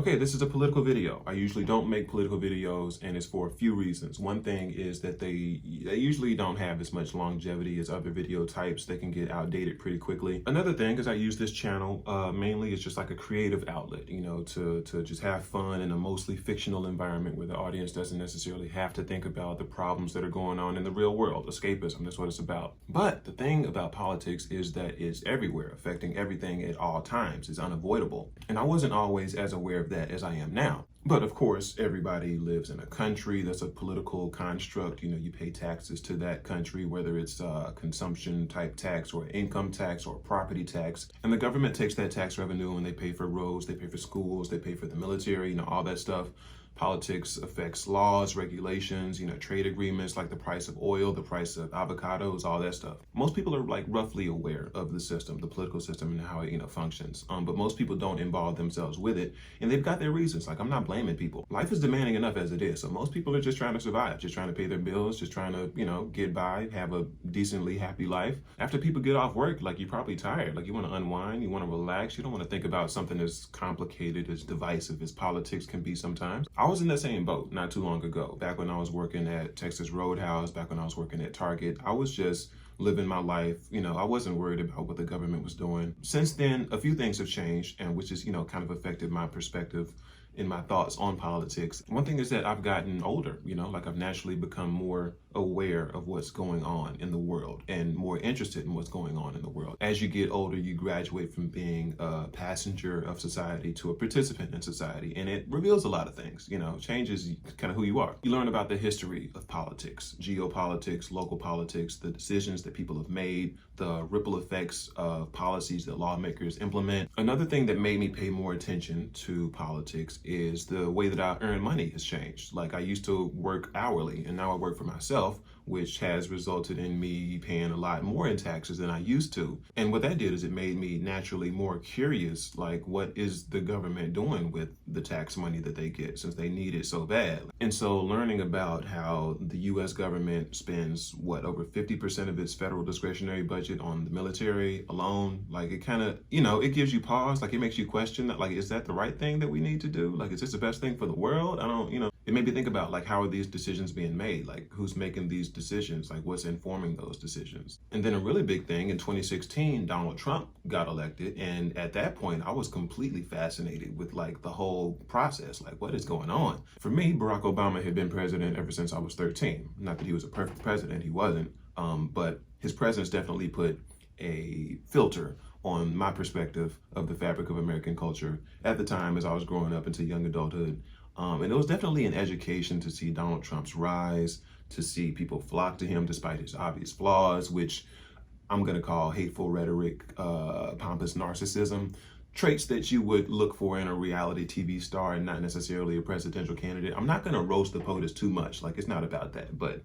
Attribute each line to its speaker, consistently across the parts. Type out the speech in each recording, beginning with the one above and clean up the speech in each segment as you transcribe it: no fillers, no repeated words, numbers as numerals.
Speaker 1: Okay, this is a political video. I usually don't make political videos, and it's for a few reasons. One thing is that they usually don't have as much longevity as other video types. They can get outdated pretty quickly. Another thing is I use this channel mainly as just like a creative outlet, to just have fun in a mostly fictional environment where the audience doesn't necessarily have to think about the problems that are going on in the real world. Escapism, that's what it's about. But the thing about politics is that it's everywhere, affecting everything at all times. It's unavoidable. And I wasn't always as aware of that as I am now. But of course, everybody lives in a country that's a political construct. You pay taxes to that country, whether it's a consumption type tax or income tax or property tax. And the government takes that tax revenue and they pay for roads, they pay for schools, they pay for the military, all that stuff. Politics affects laws, regulations, trade agreements like the price of oil, the price of avocados, all that stuff. Most people are like roughly aware of the system, the political system and how it functions. But most people don't involve themselves with it, and they've got their reasons. Like, I'm not blaming people. Life is demanding enough as it is. So most people are just trying to survive, just trying to pay their bills, just trying to, get by, have a decently happy life. After people get off work, like, you're probably tired. Like, you want to unwind, you want to relax. You don't want to think about something as complicated, as divisive as politics can be sometimes. I was in the same boat not too long ago. Back when I was working at Texas Roadhouse, back when I was working at Target, I was just living my life. I wasn't worried about what the government was doing. Since then, a few things have changed, and which has, kind of affected my perspective and my thoughts on politics. One thing is that I've gotten older, like I've naturally become more aware of what's going on in the world and more interested in what's going on in the world. As you get older, you graduate from being a passenger of society to a participant in society, and it reveals a lot of things, changes kind of who you are. You learn about the history of politics, geopolitics, local politics, the decisions that people have made, the ripple effects of policies that lawmakers implement. Another thing that made me pay more attention to politics is the way that I earn money has changed. Like, I used to work hourly, and now I work for myself, which has resulted in me paying a lot more in taxes than I used to. And what that did is it made me naturally more curious, like, what is the government doing with the tax money that they get, since they need it so bad? And so learning about how the US government spends, over 50% of its federal discretionary budget on the military alone, like, it kind of, it gives you pause, like, it makes you question that, like, is that the right thing that we need to do? Like, is this the best thing for the world? I don't, it made me think about, like, how are these decisions being made? Like, who's making these decisions? Like, what's informing those decisions? And then a really big thing, in 2016, Donald Trump got elected. And at that point, I was completely fascinated with, like, the whole process. Like, what is going on? For me, Barack Obama had been president ever since I was 13. Not that he was a perfect president, he wasn't. But his presence definitely put a filter on my perspective of the fabric of American culture at the time as I was growing up into young adulthood. And it was definitely an education to see Donald Trump's rise, to see people flock to him despite his obvious flaws, which I'm going to call hateful rhetoric, pompous narcissism, traits that you would look for in a reality TV star and not necessarily a presidential candidate. I'm not going to roast the POTUS too much. Like, it's not about that, but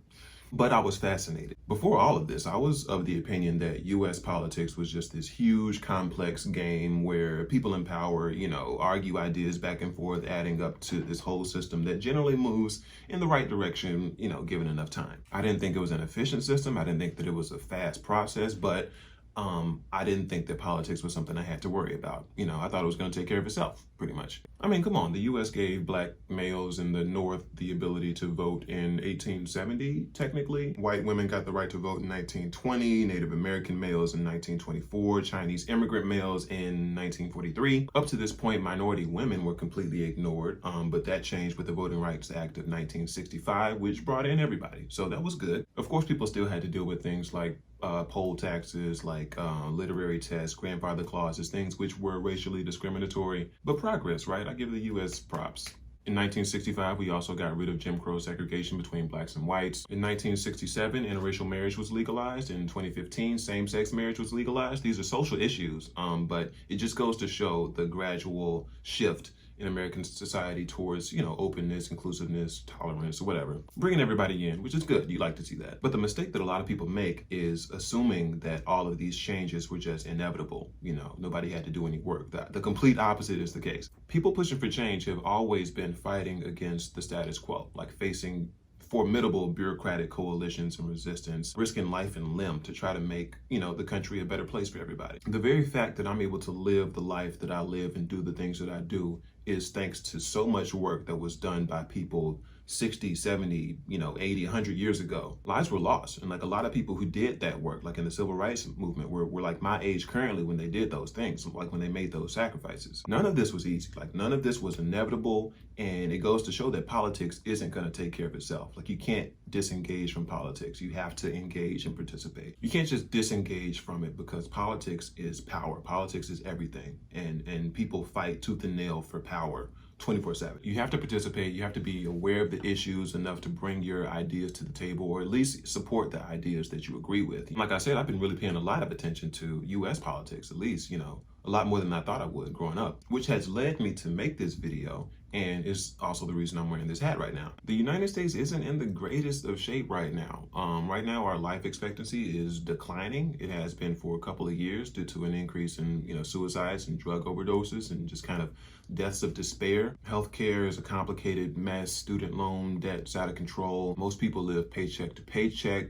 Speaker 1: I was fascinated. Before all of this, I was of the opinion that US politics was just this huge, complex game where people in power, argue ideas back and forth, adding up to this whole system that generally moves in the right direction, given enough time. I didn't think it was an efficient system. I didn't think that it was a fast process, but I didn't think that politics was something I had to worry about. I thought it was going to take care of itself, pretty much. I mean, come on, the US gave black males in the North the ability to vote in 1870, technically. White women got the right to vote in 1920, Native American males in 1924, Chinese immigrant males in 1943. Up to this point, minority women were completely ignored, but that changed with the Voting Rights Act of 1965, which brought in everybody. So that was good. Of course, people still had to deal with things like poll taxes, like literary tests, grandfather clauses, things which were racially discriminatory, but progress, right? I give the US props. In 1965, we also got rid of Jim Crow segregation between blacks and whites. In 1967, interracial marriage was legalized. In 2015, same-sex marriage was legalized. These are social issues, but it just goes to show the gradual shift in American society towards, openness, inclusiveness, tolerance, or whatever. Bringing everybody in, which is good. You like to see that. But the mistake that a lot of people make is assuming that all of these changes were just inevitable. Nobody had to do any work. The complete opposite is the case. People pushing for change have always been fighting against the status quo, like facing formidable bureaucratic coalitions and resistance, risking life and limb to try to make, the country a better place for everybody. The very fact that I'm able to live the life that I live and do the things that I do is thanks to so much work that was done by people 60, 70, 80, 100 years ago. Lives were lost. And like a lot of people who did that work, like in the civil rights movement, were like my age currently when they did those things, like when they made those sacrifices. None of this was easy. Like none of this was inevitable. And it goes to show that politics isn't going to take care of itself. Like you can't disengage from politics. You have to engage and participate. You can't just disengage from it because politics is power. Politics is everything. And people fight tooth and nail for power 24/7. You have to participate. You have to be aware of the issues enough to bring your ideas to the table, or at least support the ideas that you agree with. Like I said, I've been really paying a lot of attention to US politics, at least, a lot more than I thought I would growing up, which has led me to make this video. And is also the reason I'm wearing this hat right now. The United States isn't in the greatest of shape right now. Right now, our life expectancy is declining. It has been for a couple of years due to an increase in, suicides and drug overdoses and just kind of deaths of despair. Healthcare is a complicated mess. Student loan debt's out of control. Most people live paycheck to paycheck.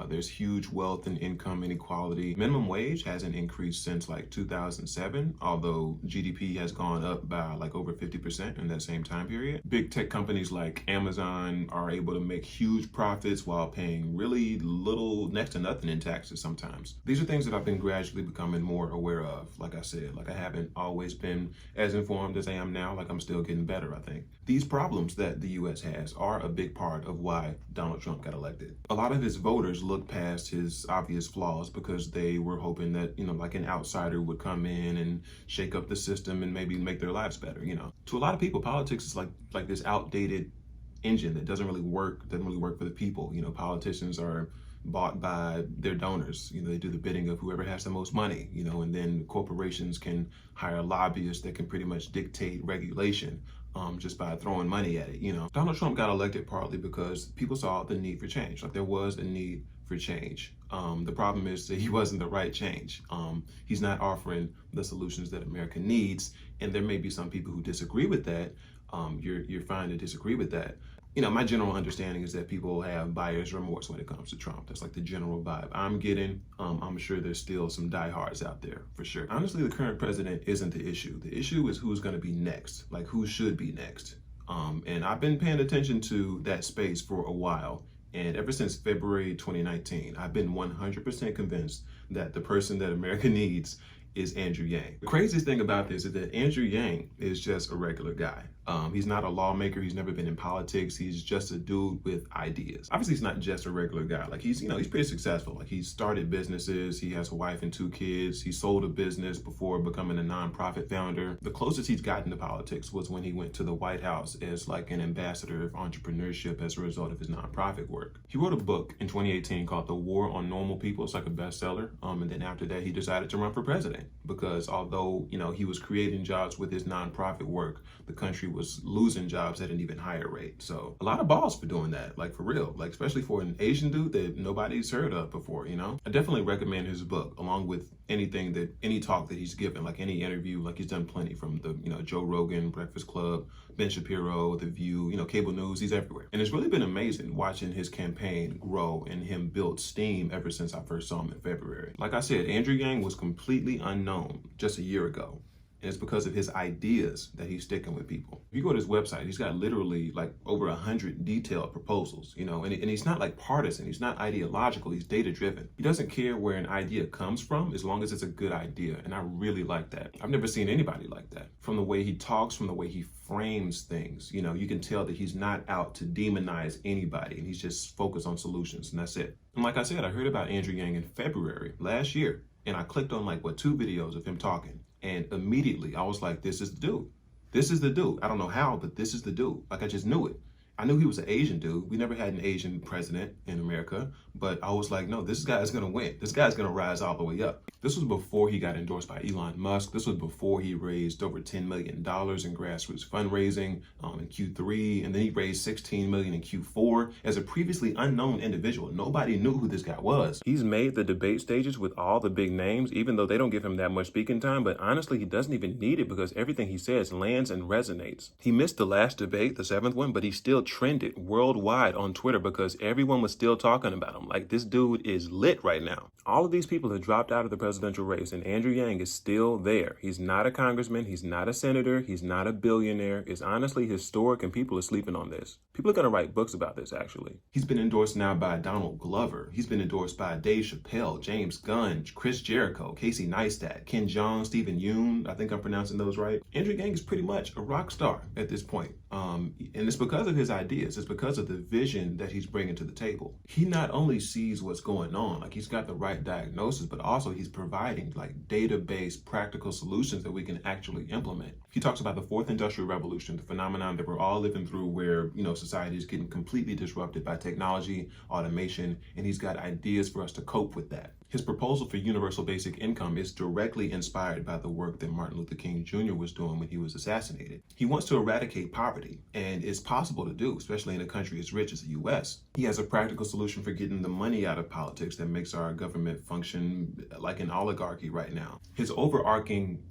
Speaker 1: There's huge wealth and income inequality. Minimum wage hasn't increased since like 2007, although GDP has gone up by like over 50% in that same time period. Big tech companies like Amazon are able to make huge profits while paying really little, next to nothing in taxes sometimes. These are things that I've been gradually becoming more aware of. Like I said, like I haven't always been as informed as I am now. Like I'm still getting better, I think. These problems that the US has are a big part of why Donald Trump got elected. A lot of his voters looked past his obvious flaws because they were hoping that, like an outsider would come in and shake up the system and maybe make their lives better, To a lot of people, politics is like this outdated engine that doesn't really work for the people. Politicians are bought by their donors. They do the bidding of whoever has the most money, and then corporations can hire lobbyists that can pretty much dictate regulation. Just by throwing money at it, Donald Trump got elected partly because people saw the need for change. Like there was a need for change. The problem is that he wasn't the right change. He's not offering the solutions that America needs. And there may be some people who disagree with that. You're fine to disagree with that. My general understanding is that people have buyer's remorse when it comes to Trump. That's like the general vibe I'm getting. I'm sure there's still some diehards out there for sure. Honestly, the current president isn't the issue. The issue is who's going to be next, like who should be next. And I've been paying attention to that space for a while. And ever since February 2019, I've been 100% convinced that the person that America needs is Andrew Yang. The craziest thing about this is that Andrew Yang is just a regular guy. He's not a lawmaker. He's never been in politics. He's just a dude with ideas. Obviously, he's not just a regular guy. Like he's pretty successful. Like he's started businesses. He has a wife and 2 kids. He sold a business before becoming a nonprofit founder. The closest he's gotten to politics was when he went to the White House as like an ambassador of entrepreneurship as a result of his nonprofit work. He wrote a book in 2018 called The War on Normal People. It's like a bestseller. And then after that, he decided to run for president because although, he was creating jobs with his nonprofit work, the country was losing jobs at an even higher rate. So a lot of balls for doing that, like for real, like especially for an Asian dude that nobody's heard of before, I definitely recommend his book along with any talk that he's given, like any interview, like he's done plenty from the, Joe Rogan, Breakfast Club, Ben Shapiro, The View, cable news, he's everywhere. And it's really been amazing watching his campaign grow and him build steam ever since I first saw him in February. Like I said, Andrew Yang was completely unknown just a year ago. And it's because of his ideas that he's sticking with people. If you go to his website, he's got literally like over 100 detailed proposals, and he's not like partisan. He's not ideological. He's data driven. He doesn't care where an idea comes from as long as it's a good idea. And I really like that. I've never seen anybody like that. From the way he talks, from the way he frames things, you can tell that he's not out to demonize anybody and he's just focused on solutions, and that's it. And like I said, I heard about Andrew Yang in February last year, and I clicked on 2 videos of him talking. And immediately I was like, this is the dude. This is the dude. I don't know how, but this is the dude. Like I just knew it. I knew he was an Asian dude. We never had an Asian president in America, but I was like, no, this guy is going to win. This guy's going to rise all the way up. This was before he got endorsed by Elon Musk. This was before he raised over $10 million in grassroots fundraising in Q3. And then he raised $16 million in Q4 as a previously unknown individual. Nobody knew who this guy was. He's made the debate stages with all the big names, even though they don't give him that much speaking time. But honestly, he doesn't even need it because everything he says lands and resonates. He missed the last debate, the 7th one, but he still trended worldwide on Twitter because everyone was still talking about him. Like, this dude is lit right now. All of these people have dropped out of the presidential race, and Andrew Yang is still there. He's not a congressman. He's not a senator. He's not a billionaire. It's honestly historic, and people are sleeping on this. People are going to write books about this, actually. He's been endorsed now by Donald Glover. He's been endorsed by Dave Chappelle, James Gunn, Chris Jericho, Casey Neistat, Ken Jeong, Stephen Yoon. I think I'm pronouncing those right. Andrew Yang is pretty much a rock star at this point. And it's because of his ideas. It's because of the vision that he's bringing to the table. He not only sees what's going on, like he's got the right diagnosis, but also he's providing like data-based practical solutions that we can actually implement. He talks about the fourth industrial revolution, the phenomenon that we're all living through where, society is getting completely disrupted by technology, automation, and he's got ideas for us to cope with that. His proposal for universal basic income is directly inspired by the work that Martin Luther King Jr. was doing when he was assassinated. He wants to eradicate poverty, and it's possible to do, especially in a country as rich as the U.S. He has a practical solution for getting the money out of politics that makes our government function like an oligarchy right now. His overarching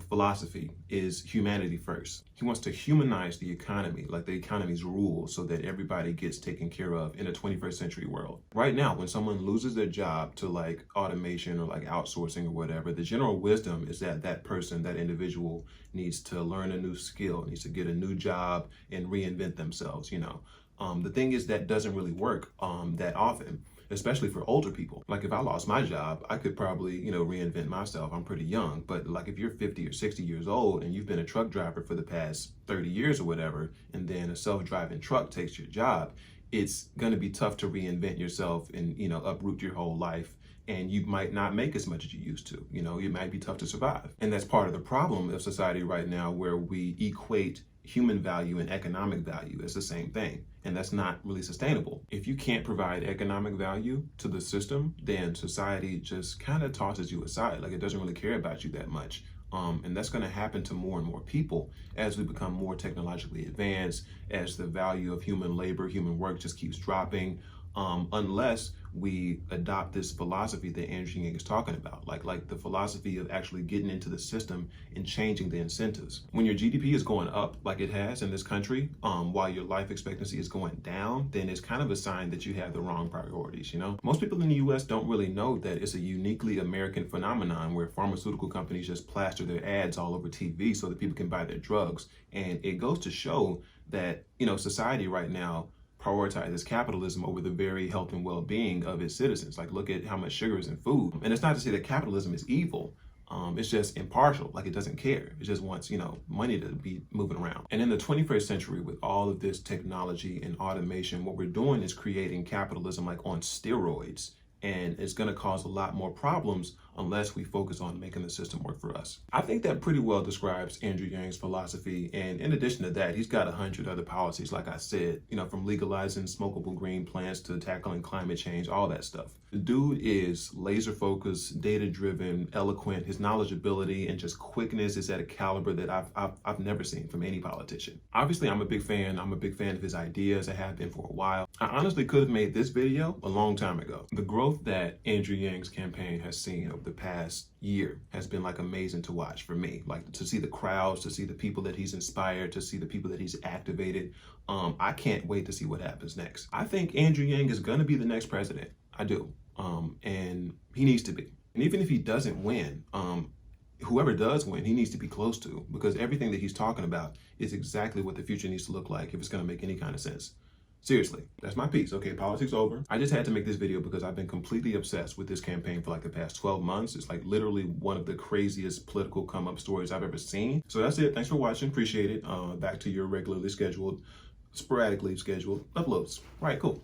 Speaker 1: philosophy is humanity first. He wants to humanize the economy, like the economy's rules, so that everybody gets taken care of in a 21st century world. Right now, when someone loses their job to like automation or like outsourcing or whatever, the general wisdom is that that person, that individual needs to learn a new skill, needs to get a new job and reinvent themselves, The thing is that doesn't really work that often, especially for older people. Like if I lost my job, I could probably, reinvent myself. I'm pretty young, but like if you're 50 or 60 years old and you've been a truck driver for the past 30 years or whatever, and then a self-driving truck takes your job, it's gonna be tough to reinvent yourself and, uproot your whole life. And you might not make as much as you used to. It might be tough to survive. And that's part of the problem of society right now, where we equate human value and economic value as the same thing. And that's not really sustainable. If you can't provide economic value to the system, then society just kind of tosses you aside. Like it doesn't really care about you that much. And that's going to happen to more and more people as we become more technologically advanced, as the value of human labor, human work just keeps dropping. Unless we adopt this philosophy that Andrew Yang is talking about, like the philosophy of actually getting into the system and changing the incentives. When your GDP is going up like it has in this country, while your life expectancy is going down, then it's kind of a sign that you have the wrong priorities, Most people in the US don't really know that it's a uniquely American phenomenon where pharmaceutical companies just plaster their ads all over TV so that people can buy their drugs. And it goes to show that, society right now prioritizes capitalism over the very health and well-being of its citizens. Like, look at how much sugar is in food. And it's not to say that capitalism is evil. It's just impartial. Like, it doesn't care. It just wants, money to be moving around. And in the 21st century, with all of this technology and automation, what we're doing is creating capitalism like on steroids. And it's going to cause a lot more problems unless we focus on making the system work for us. I think that pretty well describes Andrew Yang's philosophy. And in addition to that, he's got 100 other policies, like I said, from legalizing smokable green plants to tackling climate change, all that stuff. The dude is laser focused, data driven, eloquent. His knowledgeability and just quickness is at a caliber that I've never seen from any politician. Obviously, I'm a big fan. I'm a big fan of his ideas. I have been for a while. I honestly could have made this video a long time ago. The growth that Andrew Yang's campaign has seen over the past year has been like amazing to watch for me. Like to see the crowds, to see the people that he's inspired, to see the people that he's activated. I can't wait to see what happens next. I think Andrew Yang is gonna be the next president. I do. And he needs to be. And even if he doesn't win, whoever does win, he needs to be close to, because everything that he's talking about is exactly what the future needs to look like if it's gonna make any kind of sense. Seriously, that's my piece. Okay, politics over. I just had to make this video because I've been completely obsessed with this campaign for like the past 12 months. It's like literally one of the craziest political come-up stories I've ever seen. So that's it. Thanks for watching. Appreciate it. Back to your regularly scheduled, sporadically scheduled uploads. All right, cool.